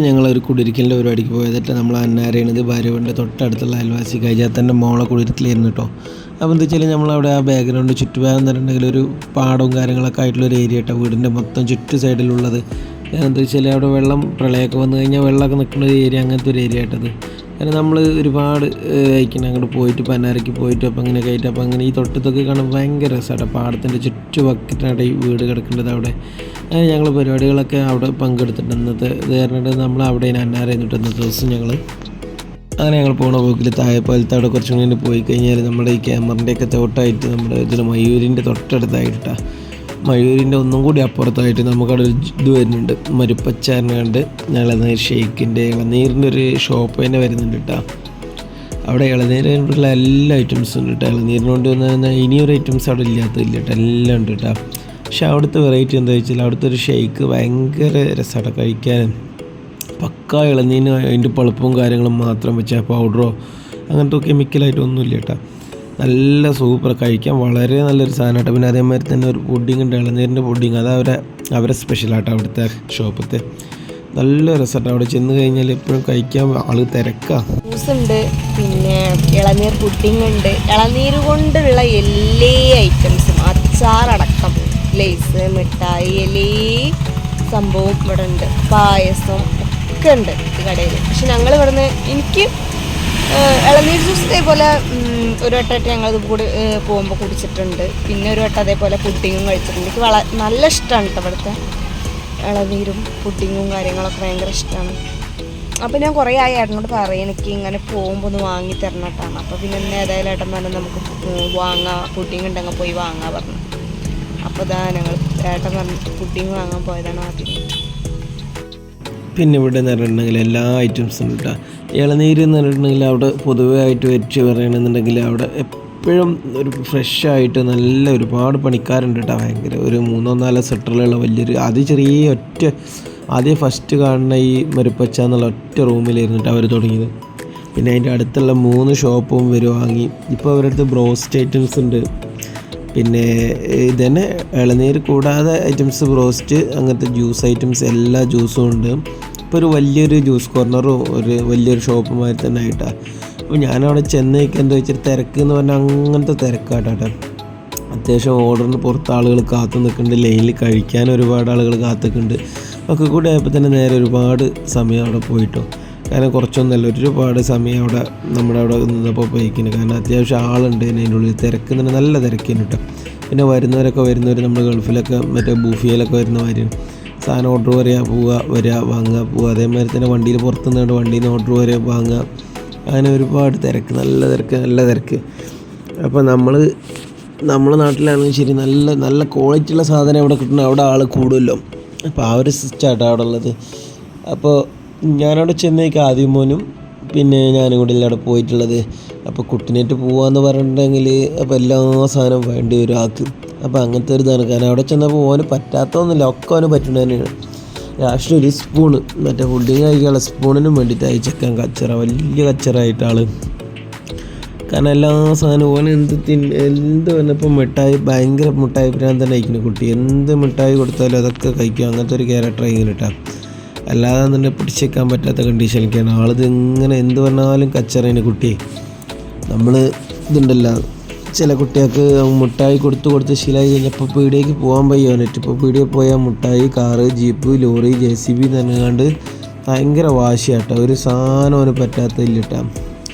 ഞങ്ങളൊരു കുടിരിക്കലിൻ്റെ പരിപാടിക്ക് പോയതിട്ട് നമ്മൾ അന്നാരയണത് ഭാര്യവൻ്റെ തൊട്ടടുത്തുള്ള അയൽവാസി കൈജാത്തൻ്റെ മോളെ കുടിരിക്കലായിരുന്നു കേട്ടോ. അപ്പോൾ എന്താ വെച്ചാൽ നമ്മളവിടെ ആ ബാക്ക്ഗ്രൗണ്ട് ചുറ്റുഭാഗം എന്ന് പറഞ്ഞിട്ടുണ്ടെങ്കിൽ ഒരു പാടവും കാര്യങ്ങളൊക്കെ ആയിട്ടുള്ളൊരു ഏരിയ കേട്ടോ, വീടിൻ്റെ മൊത്തം ചുറ്റു സൈഡിലുള്ളത്. എന്താ വെച്ചാൽ അവിടെ വെള്ളം പ്രളയമൊക്കെ വന്നു കഴിഞ്ഞാൽ വെള്ളമൊക്കെ നിൽക്കുന്ന ഒരു ഏരിയ, അങ്ങനത്തെ ഒരു ഏരിയ ആയിട്ടത്. കാരണം നമ്മൾ ഒരുപാട് അയക്കണം അങ്ങോട്ട് പോയിട്ട് പന്നാരയ്ക്ക് പോയിട്ട് അപ്പോൾ അങ്ങനെ കയറ്റി അപ്പോൾ അങ്ങനെ ഈ തൊട്ടത്തൊക്കെ കാണാൻ ഭയങ്കര രസമായിട്ട് പാടത്തിൻ്റെ ചുറ്റുവക്കിട്ടാണ് ഈ വീട് കിടക്കേണ്ടത് അവിടെ. അങ്ങനെ ഞങ്ങൾ പരിപാടികളൊക്കെ അവിടെ പങ്കെടുത്തിട്ട് ഇന്നത്തെ ഇത് പറഞ്ഞിട്ട് നമ്മൾ അവിടെ അന്നാരായിരുന്നു ഇന്നത്തെ ദിവസം ഞങ്ങൾ. അങ്ങനെ ഞങ്ങൾ പോണ പോക്കിൽ താഴെപ്പാലത്ത് അവിടെ കുറച്ചും കൂടി പോയി കഴിഞ്ഞാൽ നമ്മുടെ ഈ ക്യാമറിൻ്റെയൊക്കെ തൊട്ടായിട്ട് നമ്മുടെ ഇതിന് മയൂരിൻ്റെ തൊട്ടടുത്തായിട്ടാണ്, മയൂരിൻ്റെ ഒന്നും കൂടി അപ്പുറത്തായിട്ട് നമുക്കവിടെ ഒരു ഇത് വരുന്നുണ്ട്, മരുപ്പച്ചാറിന് കണ്ട് ഇളനീർ ഷെയ്ക്കിൻ്റെ ഇളനീരിൻ്റെ ഒരു ഷോപ്പ് തന്നെ വരുന്നുണ്ട് കേട്ടോ. അവിടെ ഇളനീരിനുള്ള എല്ലാ ഐറ്റംസും ഉണ്ട് കേട്ടോ. ഇളനീരിനോണ്ട് വന്ന് ഇനിയൊരു ഐറ്റംസ് അവിടെ ഇല്ലാത്തതില്ല കേട്ടോ, എല്ലാം ഉണ്ട് കേട്ടോ. പക്ഷെ അവിടുത്തെ വെറൈറ്റി എന്താ വെച്ചാൽ അവിടുത്തെ ഒരു ഷെയ്ക്ക് ഭയങ്കര രസമാണ് കഴിക്കാനും. പക്ക ഇളനീരിന് അതിൻ്റെ പളുപ്പും കാര്യങ്ങളും മാത്രം വെച്ചാൽ പൗഡറോ അങ്ങനത്തെ കെമിക്കലായിട്ടൊന്നും ഇല്ല കേട്ടോ. നല്ല സൂപ്പർ, കഴിക്കാൻ വളരെ നല്ലൊരു സാധനം കേട്ടോ. പിന്നെ അതേമാതിരി തന്നെ ഒരു പുഡിങ് ഉണ്ട്, ഇളനീരിൻ്റെ പുഡിങ്, അത് അവരെ സ്പെഷ്യലാട്ടോ അവിടുത്തെ ഷോപ്പത്തെ. നല്ല രസമാട്ടോ അവിടെ ചെന്ന് കഴിഞ്ഞാൽ എപ്പോഴും കഴിക്കാൻ ആൾ തിരക്കാണ്. ജ്യൂസ് ഉണ്ട്, പിന്നെ ഇളനീർ പുഡിങ് ഉണ്ട്, ഇളനീർ കൊണ്ടുള്ള എല്ലാ ഐറ്റംസും അച്ചാറടക്കം ലേസ് മിഠായി എല്ലാ സംഭവം ഇവിടെ ഉണ്ട്, പായസം ഒക്കെ ഉണ്ട് ഈ കടയിൽ. പക്ഷെ ഞങ്ങൾ ഇവിടുന്ന് എനിക്ക് ഇളനീർ ജ്യൂസ് ഇതേപോലെ ഒരു വട്ടമായിട്ട് ഞങ്ങളിത് കൂടി പോകുമ്പോൾ കുടിച്ചിട്ടുണ്ട്. പിന്നെ ഒരു വട്ടം അതേപോലെ പുഡിങ്ങും കഴിച്ചിട്ടുണ്ട്. എനിക്ക് നല്ല ഇഷ്ടമാണ് കേട്ടോ ഇവിടുത്തെ ഇളനീരും പുഡിങ്ങും കാര്യങ്ങളൊക്കെ ഭയങ്കര ഇഷ്ടമാണ്. അപ്പോൾ ഞാൻ കുറേ ആയി ഏട്ടനോട് പറയും എനിക്ക് ഇങ്ങനെ പോകുമ്പോൾ ഒന്ന് വാങ്ങി തരണട്ടാണ്. അപ്പോൾ പിന്നെ എന്നെ ഏതായാലും ഏട്ടൻ പറഞ്ഞു നമുക്ക് വാങ്ങാം, പുഡിങ് ഉണ്ടെങ്കിൽ പോയി വാങ്ങാൻ പറഞ്ഞു. അപ്പോൾ ഇതാ ഞങ്ങൾ ഏട്ടൻ പറഞ്ഞു പുഡിങ് വാങ്ങാൻ പോയതാണ് ആദ്യം. പിന്നെ ഇവിടെ എന്ന് പറഞ്ഞിട്ടുണ്ടെങ്കിൽ എല്ലാ ഐറ്റംസും ഉണ്ട് കേട്ടോ. ഇളനീര് എന്ന് പറഞ്ഞിട്ടുണ്ടെങ്കിൽ അവിടെ പൊതുവേ ആയിട്ട് വെച്ച് പറയണമെന്നുണ്ടെങ്കിൽ അവിടെ എപ്പോഴും ഒരു ഫ്രഷായിട്ട് നല്ല ഒരുപാട് പണിക്കാരുണ്ട് കേട്ടോ. ഭയങ്കര ഒരു 3-4 സെക്ടറിലുള്ള വലിയൊരു ആദ്യം ഫസ്റ്റ് കാണുന്ന ഈ മരുപ്പച്ച എന്നുള്ള ഒറ്റ റൂമിലായിരുന്നു കേട്ടോ അവർ തുടങ്ങിയത്. പിന്നെ അതിൻ്റെ അടുത്തുള്ള 3 ഷോപ്പും ഇവർ വാങ്ങി. ഇപ്പോൾ അവരുടെ അടുത്ത് ബ്രോസ്റ്റ് ഐറ്റംസ് ഉണ്ട്, പിന്നെ ഇതന്നെ ഇളനീര് കൂടാതെ ഐറ്റംസ് ബ്രോസ്റ്റ്, അങ്ങനത്തെ ജ്യൂസ് ഐറ്റംസ് എല്ലാ ജ്യൂസും ഉണ്ട്. ഇപ്പോൾ ഒരു വലിയൊരു ജ്യൂസ് കോർണറും ഒരു വലിയൊരു ഷോപ്പുമാതിരി തന്നെ ആയിട്ടാണ്. അപ്പോൾ ഞാനവിടെ ചെന്നൈക്ക് എന്താ വെച്ചാൽ തിരക്ക് എന്ന് പറഞ്ഞാൽ അങ്ങനത്തെ തിരക്കാട്ടോ. അത്യാവശ്യം ഓർഡറിന് പുറത്ത് ആളുകൾ കാത്തു നിൽക്കുന്നുണ്ട്, ലൈനിൽ കഴിക്കാൻ ഒരുപാട് ആളുകൾ കാത്തുക്കുന്നുണ്ട്. ഒക്കെ കൂടി ആയപ്പോൾ തന്നെ നേരെ ഒരുപാട് സമയം അവിടെ പോയിട്ടോ. കാരണം കുറച്ചൊന്നല്ല, ഒരുപാട് സമയം അവിടെ നമ്മുടെ അവിടെ നിന്നപ്പോൾ പോയിക്കുന്നു. കാരണം അത്യാവശ്യം ആളുണ്ട് അതിൻ്റെ ഉള്ളിൽ, തിരക്ക് തന്നെ നല്ല തിരക്കിന് കേട്ടോ. പിന്നെ വരുന്നവർ നമ്മൾ ഗൾഫിലൊക്കെ മറ്റേ ബൂഫിയയിലൊക്കെ വരുന്ന മാതിരിയാണ്. സാധനം ഓർഡർ വരിക വാങ്ങുക പോവുക. അതേമാതിരി തന്നെ വണ്ടിയിൽ പുറത്തു നിന്നുകൊണ്ട് വണ്ടിയിൽ നിന്ന് ഓർഡർ വരിക വാങ്ങുക, അങ്ങനെ ഒരുപാട് തിരക്ക്, നല്ല തിരക്ക്. അപ്പോൾ നമ്മളെ നാട്ടിലാണെങ്കിൽ ശരി നല്ല ക്വാളിറ്റിയുള്ള സാധനം എവിടെ കിട്ടണം അവിടെ ആൾ കൂടുമല്ലോ. അപ്പോൾ ആ ഒരു സിസ്റ്റാട്ടോ അവിടെ ഉള്ളത്. അപ്പോൾ ഞാനവിടെ ചെന്നൈക്ക് ആദ്യം മോനും പിന്നെ ഞാനും കൂടി അവിടെ പോയിട്ടുള്ളത്. അപ്പോൾ കുട്ടിനായിട്ട് പോകാമെന്ന് പറഞ്ഞിട്ടുണ്ടെങ്കിൽ അപ്പോൾ എല്ലാ സാധനവും വേണ്ടി വരും ആൾക്ക്. അപ്പോൾ അങ്ങനത്തെ ഒരു ഇതാണ്. കാരണം അവിടെ ചെന്നപ്പോൾ ഓന് പറ്റാത്തതൊന്നുമില്ല, ഒക്കെ ഓന് പറ്റുന്നത് തന്നെയാണ്. ലാസ്റ്റ് ഒരു സ്പൂണ് മറ്റേ പുഡിങ് കഴിക്കാനുള്ള സ്പൂണിനും വേണ്ടിയിട്ട് അയച്ചേക്കാൻ വലിയ കച്ചറായിട്ട് ആൾ. കാരണം എല്ലാ സാധനവും ഓൻ എന്ത് വന്നപ്പോൾ മിഠായി ഭയങ്കര മിഠായി ഭ്രാന്തൻ തന്നെ അയക്കുന്ന കുട്ടി. എന്ത് മിഠായി കൊടുത്താലും അതൊക്കെ കഴിക്കും, അങ്ങനത്തെ ഒരു ക്യാരക്ടർ ഇങ്ങനെ ഇട്ടാൽ. അല്ലാതെ തന്നെ പിടിച്ചേക്കാൻ പറ്റാത്ത കണ്ടീഷനിലേക്കാണ് ആളിത്. ഇങ്ങനെ എന്ത് പറഞ്ഞാലും കച്ചറേന് കുട്ടി. നമ്മൾ ഇതുണ്ടല്ലോ, ചില കുട്ടികൾക്ക് മിഠായി കൊടുത്ത് ശീലമായി കഴിഞ്ഞപ്പോൾ പീടിയേക്ക് പോകാൻ പയ്യാനിട്ട്. ഇപ്പോൾ പീടികയിൽ പോയാൽ മിഠായി, കാറ്, ജീപ്പ്, ലോറി, JCB തന്നെയാണ്ട് ഭയങ്കര വാശിയാട്ടോ. ഒരു സാധനം അവന് പറ്റാത്തതില്ല കേട്ടോ.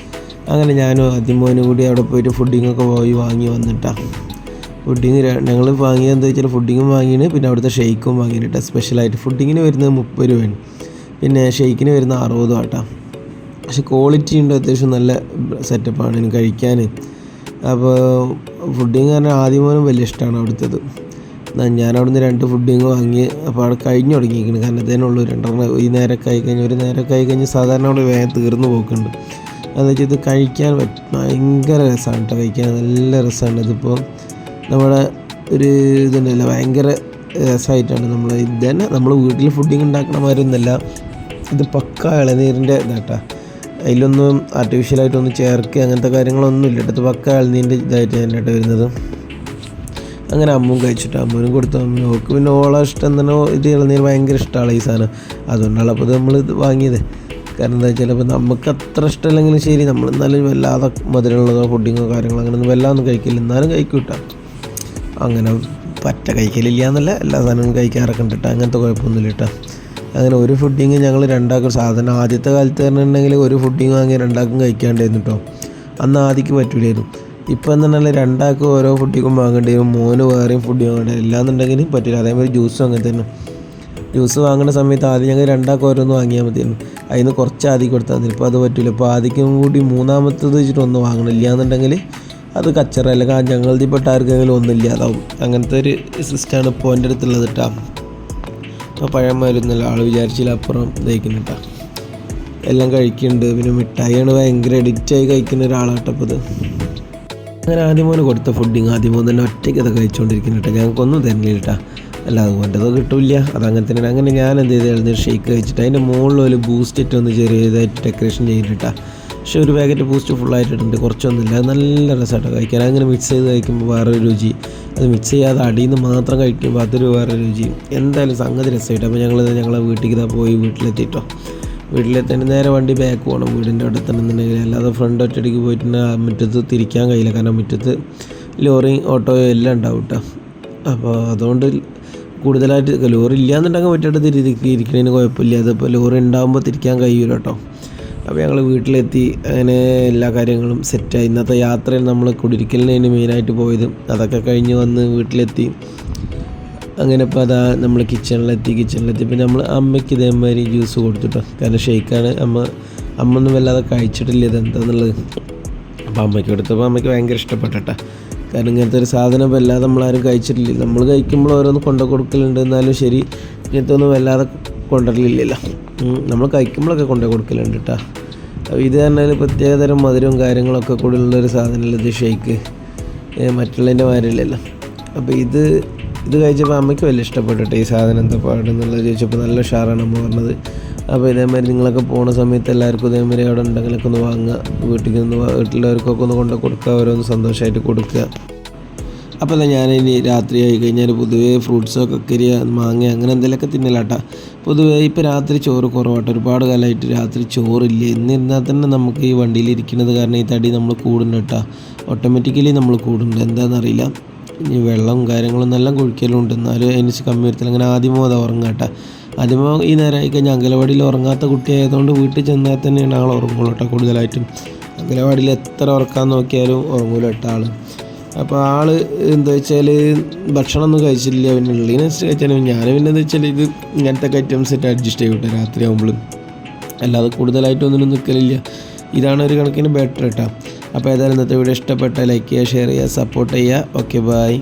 അങ്ങനെ ഞാനും ആദ്യമോനും കൂടി അവിടെ പോയിട്ട് ഫുഡിങ്ങൊക്കെ പോയി വാങ്ങി വന്നിട്ടാണ്. ഫുഡിങ് ഞങ്ങൾ വാങ്ങിയത് എന്താ വെച്ചാൽ ഫുഡിങ്ങും വാങ്ങിയാണ്, പിന്നെ അവിടുത്തെ ഷെയ്ക്കും വാങ്ങിയിട്ട്. സ്പെഷ്യലായിട്ട് ഫുഡിങ്ങിന് വരുന്നത് 30 രൂപയാണ്, പിന്നെ ഷെയ്ക്കിന് വരുന്നത് 60 ആട്ടോ. പക്ഷെ ക്വാളിറ്റി ഉണ്ട്, അത്യാവശ്യം നല്ല സെറ്റപ്പാണ് എനിക്ക് കഴിക്കാൻ. അപ്പോൾ ഫുഡിങ് പറഞ്ഞാൽ ആദ്യമോനും വലിയ ഇഷ്ടമാണ് അവിടുത്തേത്. ഞാൻ അവിടുന്ന് 2 ഫുഡിങ് വാങ്ങി. അപ്പോൾ അവിടെ കഴിഞ്ഞ് തുടങ്ങിയിരിക്കുന്നത്. കാരണം അതിനുള്ളൂ 2 ഈ നേരമൊക്കെ ആയിക്കഴിഞ്ഞ് ഒരു നേരമൊക്കെ ആയിക്കഴിഞ്ഞ് സാധാരണ അവിടെ വേഗം തീർന്നു പോക്കുന്നുണ്ട്. അതെന്ന് വെച്ചാൽ ഇത് കഴിക്കാൻ ഭയങ്കര രസമാണ് കേട്ടോ, കഴിക്കാൻ നല്ല രസമാണ്. ഇതിപ്പോൾ നമ്മുടെ ഒരു ഇതുണ്ടല്ലോ, ഭയങ്കര രസമായിട്ടാണ് നമ്മൾ വീട്ടിൽ ഫുഡിങ് ഉണ്ടാക്കണ മാതിരിയൊന്നുമല്ല. ഇത് പക്ക ഇളനീരിൻ്റെ ഇതാട്ടാ. അതിലൊന്നും ആർട്ടിഫിഷ്യലായിട്ടൊന്നും ചേർക്കുക അങ്ങനത്തെ കാര്യങ്ങളൊന്നും ഇല്ല. ഇത് പക്ക ഇളനീരിൻ്റെ ഇതായിട്ട് തന്നെയായിട്ട് വരുന്നത്. അങ്ങനെ അമ്മും കഴിച്ചിട്ട് അമ്മൂനും കൊടുത്തു. നോക്ക് പിന്നെ ഓളെ ഇഷ്ടം തന്നെ ഇത് ഇളനീർ ഭയങ്കര ഇഷ്ടമാണ് ഈ സാധനം. അതുകൊണ്ടാണ് അപ്പോൾ നമ്മൾ ഇത് വാങ്ങിയത്. കാരണം എന്താ വെച്ചാൽ ഇപ്പോൾ നമുക്ക് അത്ര ഇഷ്ടമല്ലെങ്കിലും ശരി, നമ്മൾ എന്നാലും വല്ലാതെ മധുരമുള്ളതോ പുഡിങ്ങോ കാര്യങ്ങളോ അങ്ങനെയൊന്നും വല്ലാതൊന്നും കഴിക്കില്ല, എന്നാലും കഴിക്കൂട്ടാ. അങ്ങനെ പറ്റ കഴിക്കലില്ല എന്നല്ല, എല്ലാ സാധനവും കഴിക്കാറൊക്കെ ഉണ്ട് കേട്ടോ, അങ്ങനത്തെ കുഴപ്പമൊന്നുമില്ല കേട്ടോ. അങ്ങനെ ഒരു ഫുഡിങ് ഞങ്ങൾ രണ്ടാക്കും സാധനം ആദ്യത്തെ കാലത്ത് പറഞ്ഞിട്ടുണ്ടെങ്കിൽ ഒരു ഫുഡിങ് വാങ്ങി രണ്ടാക്കും കഴിക്കാണ്ടായിരുന്നു കേട്ടോ. അന്ന് ആദ്യക്ക് പറ്റൂലായിരുന്നു. ഇപ്പം എന്നാൽ രണ്ടാക്കും ഓരോ ഫുഡിങ്ങും വാങ്ങേണ്ടി വരും, മോന് വേറെയും ഫുഡ് വാങ്ങേണ്ടി വരും, ഇല്ലാന്നുണ്ടെങ്കിൽ പറ്റില്ല. അതേമാതിരി ജ്യൂസും അങ്ങനെ തന്നെ. ജ്യൂസ് വാങ്ങുന്ന സമയത്ത് ആദ്യം ഞങ്ങൾ രണ്ടാക്കും ഓരോന്ന് വാങ്ങിയാൽ മതിയായിരുന്നു, അതിൽ നിന്ന് കുറച്ച് ആദ്യം കൊടുത്താൽ മതി. ഇപ്പോൾ അത് പറ്റില്ല. ഇപ്പോൾ ആദ്യം കൂടി മൂന്നാമത്തത് വെച്ചിട്ട് ഒന്നും വാങ്ങണം, ഇല്ലയെന്നുണ്ടെങ്കിൽ അത് കച്ചറ, അല്ലെങ്കിൽ ഞങ്ങളുടെ പെട്ട ആർക്കെങ്കിലും ഒന്നുമില്ല അതാവും. അങ്ങനത്തെ ഒരു സിസ്റ്റമാണ് ഇപ്പോൾ എൻ്റെ അടുത്തുള്ളത് കേട്ടോ. അപ്പോൾ പഴയമായിരുന്നല്ലോ, ആൾ വിചാരിച്ചില്ല അപ്പുറം ദഹിക്കുന്നു കേട്ടോ. എല്ലാം കഴിക്കുന്നുണ്ട്. പിന്നെ മിഠായിയാണ് ഭയങ്കര എഡിക്റ്റായി കഴിക്കുന്ന ഒരാളാട്ടോ ഇപ്പോൾ ഇത്. അങ്ങനെ ആദ്യം മോന് കൊടുത്ത ഫുഡിങ് ആദ്യം മോൻ തന്നെ ഒറ്റയ്ക്ക് അത് കഴിച്ചുകൊണ്ടിരിക്കുന്നു കേട്ടോ. ഞങ്ങൾക്കൊന്നും തരുന്നില്ല കേട്ടോ, അല്ലാതെ കൊണ്ടതോ കിട്ടില്ല, അതങ്ങനെ തന്നെ. അങ്ങനെ ഞാൻ എന്ത് ചെയ്തായിരുന്നു, ഷേക്ക് കഴിച്ചിട്ട് അതിൻ്റെ മുകളിൽ ഒരു ബൂസ്റ്റ് ഇട്ട് ഒന്ന് ചെറിയതായിട്ട് ഡെക്കറേഷൻ ചെയ്തിട്ടാ. പക്ഷേ ഒരു പാക്കറ്റ് ബൂസ്റ്റ് ഫുള്ളായിട്ടിട്ടുണ്ട്, കുറച്ചൊന്നുമില്ല. അത് നല്ല രസമായിട്ടോ കഴിക്കാൻ. അങ്ങനെ മിക്സ് ചെയ്ത് കഴിക്കുമ്പോൾ വേറൊരു രുചി, അത് മിക്സ് ചെയ്യാതെ അടിയിൽ നിന്ന് മാത്രം കഴിക്കുമ്പോൾ അതൊരു വേറെ രുചി. എന്തായാലും സംഗതി രസമായിട്ട്. അപ്പോൾ ഞങ്ങളെ വീട്ടിലേക്ക് പോയി വീട്ടിലെത്തിയിട്ടോ. വീട്ടിലെത്തേണ്ട നേരെ വണ്ടി ബാക്ക് പോകണം, വീടിൻ്റെ അവിടെ തന്നെ എന്നുണ്ടെങ്കിൽ. അല്ലാതെ ഫ്രണ്ട് ഒറ്റയടിക്ക് പോയിട്ടുണ്ടെങ്കിൽ മുറ്റത്ത് തിരിക്കാൻ കഴിയില്ല, കാരണം മുറ്റത്ത് ലോറി ഓട്ടോയോ എല്ലാം ഉണ്ടാവും കേട്ടോ. അപ്പോൾ അതുകൊണ്ട് കൂടുതലായിട്ട് ലോറി ഇല്ലയെന്നുണ്ടെങ്കിൽ മുറ്റത്ത് ഇരിക്കുന്നതിന് കുഴപ്പമില്ല. അതിപ്പോൾ ലോറി ഉണ്ടാകുമ്പോൾ തിരിക്കാൻ കഴിയില്ല കേട്ടോ. അപ്പോൾ ഞങ്ങൾ വീട്ടിലെത്തി. അങ്ങനെ എല്ലാ കാര്യങ്ങളും സെറ്റായി. ഇന്നത്തെ യാത്രയിൽ നമ്മൾ കുടിരിക്കലിന് മെയിനായിട്ട് പോയത്. അതൊക്കെ കഴിഞ്ഞ് വന്ന് വീട്ടിലെത്തി. അങ്ങനെ ഇപ്പോൾ അതാ നമ്മൾ കിച്ചണിലെത്തി. ഇപ്പോൾ നമ്മൾ അമ്മയ്ക്ക് ഇതേമാതിരി ജ്യൂസ് കൊടുത്തിട്ടോ, കാരണം ഷെയ്ക്കാണ്. അമ്മൊന്നും വല്ലാതെ കഴിച്ചിട്ടില്ല ഇതെന്താന്നുള്ളത്. അപ്പോൾ അമ്മയ്ക്ക് കൊടുത്തപ്പോൾ അമ്മയ്ക്ക് ഭയങ്കര ഇഷ്ടപ്പെട്ടോ. കാരണം ഇങ്ങനത്തെ ഒരു സാധനം വല്ലാതെ നമ്മളാരും കഴിച്ചിട്ടില്ല. നമ്മൾ കഴിക്കുമ്പോൾ ഓരോന്ന് കൊണ്ടു കൊടുക്കലുണ്ട്, എന്നാലും ശരി ഇങ്ങനത്തെ ഒന്നും വല്ലാതെ കൊണ്ടുവരലില്ലല്ലോ. നമ്മൾ കഴിക്കുമ്പോഴൊക്കെ കൊണ്ടു കൊടുക്കലുണ്ട് കേട്ടോ. അപ്പോൾ ഇത് പറഞ്ഞാൽ പ്രത്യേകതരം മധുരവും കാര്യങ്ങളൊക്കെ കൂടുതലുള്ളൊരു സാധനമല്ല ഇത് ഷെയ്ക്ക്, മറ്റുള്ളതിൻ്റെ മാതിരില്ലല്ലോ. അപ്പോൾ ഇത് കഴിച്ചപ്പോൾ അമ്മയ്ക്ക് വലിയ ഇഷ്ടപ്പെട്ടിട്ട് ഈ സാധനം എന്താ പാടെന്നുള്ളത് ചോദിച്ചപ്പോൾ നല്ല ഉഷാറാണ് അമ്മ പറഞ്ഞത്. അപ്പോൾ ഇതേമാതിരി നിങ്ങളൊക്കെ പോകുന്ന സമയത്ത് എല്ലാവർക്കും ഇതേമാതിരി അവിടെ ഉണ്ടെങ്കിലൊക്കെ ഒന്ന് വാങ്ങുക, വീട്ടിലുള്ളവർക്കൊക്കെ ഒന്ന് കൊണ്ട് കൊടുക്കുക, ഓരോന്ന് സന്തോഷമായിട്ട് കൊടുക്കുക. അപ്പോൾ അല്ല ഞാനിനി രാത്രി ആയി കഴിഞ്ഞാൽ പൊതുവേ ഫ്രൂട്ട്സോ കക്കരിയ മാങ്ങ അങ്ങനെ എന്തെങ്കിലുമൊക്കെ തിന്നലാട്ടാ. പൊതുവേ ഇപ്പോൾ രാത്രി ചോറ് കുറവാട്ടോ, ഒരുപാട് കാലമായിട്ട് രാത്രി ചോറില്ല. എന്നിരുന്നാൽ തന്നെ നമുക്ക് ഈ വണ്ടിയിലിരിക്കുന്നത് കാരണം ഈ തടി നമ്മൾ കൂടുന്നുണ്ട് കേട്ടോ, ഓട്ടോമാറ്റിക്കലി നമ്മൾ കൂടുന്നുണ്ട്. എന്താണെന്നറിയില്ല, ഇനി വെള്ളം കാര്യങ്ങളും എല്ലാം കുഴിക്കലുണ്ട്, എന്നാലും അതിന് കമ്മി വരത്തില്ല. അങ്ങനെ ആദ്യമോ അത് ഉറങ്ങാം കേട്ടോ. ആദ്യമോ ഈ നേരമായി കഴിഞ്ഞാൽ അംഗനവാടിയിൽ ഉറങ്ങാത്ത കുട്ടിയായതുകൊണ്ട് വീട്ടിൽ ചെന്നാൽ തന്നെയാണ് ആൾ ഉറങ്ങുള്ളൂ കേട്ടോ. കൂടുതലായിട്ടും അംഗനവാടിയിൽ എത്ര ഉറക്കാൻ നോക്കിയാലും ഉറങ്ങൂല കേട്ടോ ആൾ. അപ്പോൾ ആൾ എന്താ വെച്ചാൽ ഭക്ഷണമൊന്നും കഴിച്ചില്ല, പിന്നെ ഉള്ളതിനനുസരിച്ച് കഴിച്ചാലും ഞാൻ പിന്നെ എന്താ വെച്ചാൽ ഇത് ഇങ്ങനത്തെ ഐറ്റംസ് ആയിട്ട് അഡ്ജസ്റ്റ് ചെയ്യട്ടെ രാത്രി ആകുമ്പോഴും, അല്ലാതെ കൂടുതലായിട്ടൊന്നും നിൽക്കലില്ല. ഇതാണ് ഒരു കണക്കിന് ബെറ്റർ കേട്ടോ. അപ്പോൾ ഏതായാലും ഇന്നത്തെ വീഡിയോ ഇഷ്ടപ്പെട്ട ലൈക്ക് ചെയ്യുക, ഷെയർ ചെയ്യുക, സപ്പോർട്ട് ചെയ്യുക. Okay, by.